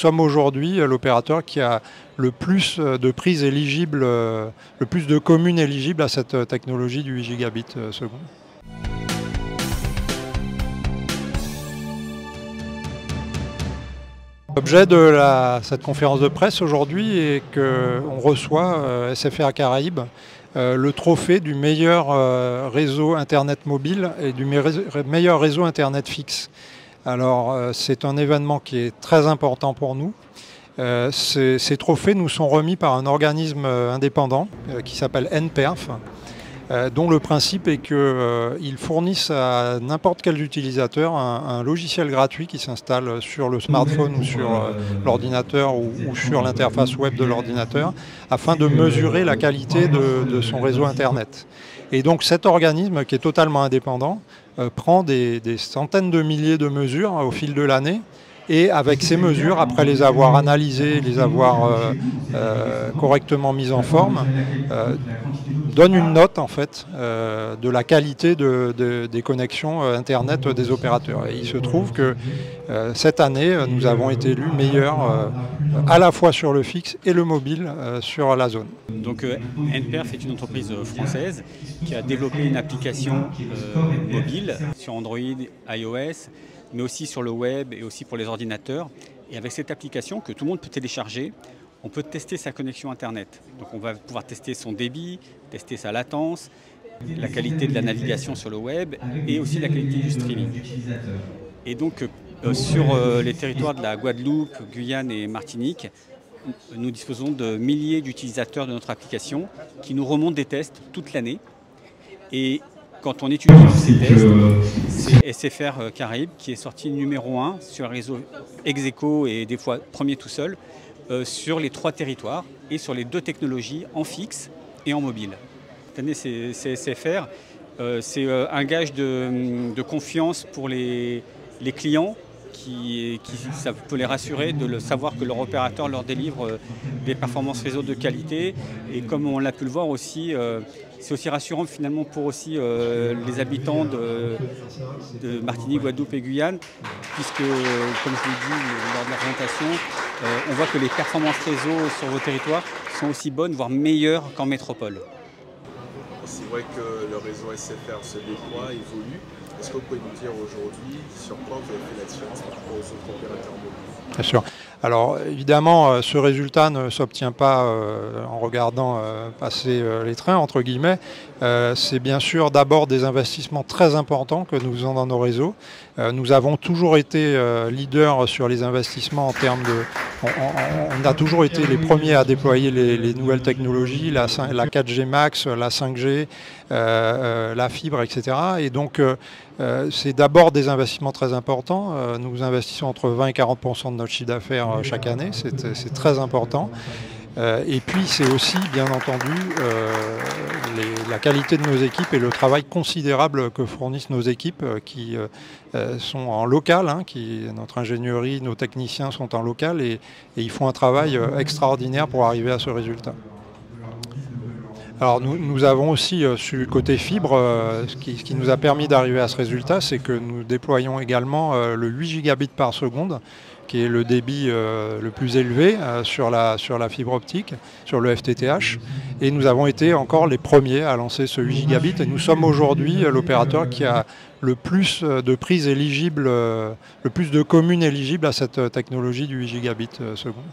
sommes aujourd'hui l'opérateur qui a le plus de prises éligibles, le plus de communes éligibles à cette technologie du 8 gigabits seconde. L'objet de cette conférence de presse aujourd'hui est qu'on reçoit SFR Caraïbes le trophée du meilleur réseau Internet mobile et du meilleur réseau Internet fixe. Alors c'est un événement qui est très important pour nous. Ces trophées nous sont remis par un organisme indépendant qui s'appelle NPerf, dont le principe est qu'ils fournissent à n'importe quel utilisateur un logiciel gratuit qui s'installe sur le smartphone ou sur l'ordinateur ou sur l'interface web de l'ordinateur afin de mesurer la qualité de son réseau Internet. Et donc cet organisme qui est totalement indépendant prend des centaines de milliers de mesures au fil de l'année. Et avec ces mesures, après les avoir analysées, les avoir correctement mises en forme, donne une note en fait de la qualité des connexions Internet des opérateurs. Et il se trouve que cette année, nous avons été élus meilleurs à la fois sur le fixe et le mobile sur la zone. Donc NPerf est une entreprise française qui a développé une application mobile sur Android, iOS, mais aussi sur le web et aussi pour les ordinateurs. Et avec cette application que tout le monde peut télécharger, on peut tester sa connexion Internet. Donc on va pouvoir tester son débit, tester sa latence, la qualité de la navigation sur le web et aussi la qualité du streaming. Et donc sur les territoires de la Guadeloupe, Guyane et Martinique, nous disposons de milliers d'utilisateurs de notre application qui nous remontent des tests toute l'année. Et quand on étudie ces tests, c'est SFR Caraïbes qui est sorti numéro 1 sur un réseau ex-aequo et des fois premier tout seul sur les 3 territoires et sur les 2 technologies en fixe et en mobile. Cette année, c'est SFR. C'est un gage de confiance pour les clients ça peut les rassurer de savoir que leur opérateur leur délivre des performances réseau de qualité. Et comme on l'a pu le voir aussi, c'est aussi rassurant finalement pour aussi les habitants de Martinique, Guadeloupe et Guyane, puisque, comme je l'ai dit lors de la présentation, on voit que les performances réseau sur vos territoires sont aussi bonnes, voire meilleures qu'en métropole. C'est vrai que le réseau SFR se déploie, évolue. Est-ce que vous pouvez nous dire aujourd'hui sur quoi vous avez fait la différence par rapport aux autres opérateurs mobiles? Bien sûr. Alors évidemment, ce résultat ne s'obtient pas en regardant passer les trains, entre guillemets. C'est bien sûr d'abord des investissements très importants que nous faisons dans nos réseaux. Nous avons toujours été leaders sur les investissements en termes de... On a toujours été les premiers à déployer les nouvelles technologies, la 4G Max, la 5G, la fibre, etc. Et donc c'est d'abord des investissements très importants. Nous investissons entre 20 et 40% de notre chiffre d'affaires chaque année, c'est très important. Et puis c'est aussi bien entendu la qualité de nos équipes et le travail considérable que fournissent nos équipes qui sont en local, notre ingénierie, nos techniciens sont en local et ils font un travail extraordinaire pour arriver à ce résultat. Alors nous avons aussi sur le côté fibre, ce qui nous a permis d'arriver à ce résultat, c'est que nous déployons également le 8 gigabits par seconde, qui est le débit le plus élevé sur la fibre optique, sur le FTTH. Et nous avons été encore les premiers à lancer ce 8 gigabits. Et nous sommes aujourd'hui l'opérateur qui a le plus de prises éligibles, le plus de communes éligibles à cette technologie du 8 gigabits seconde.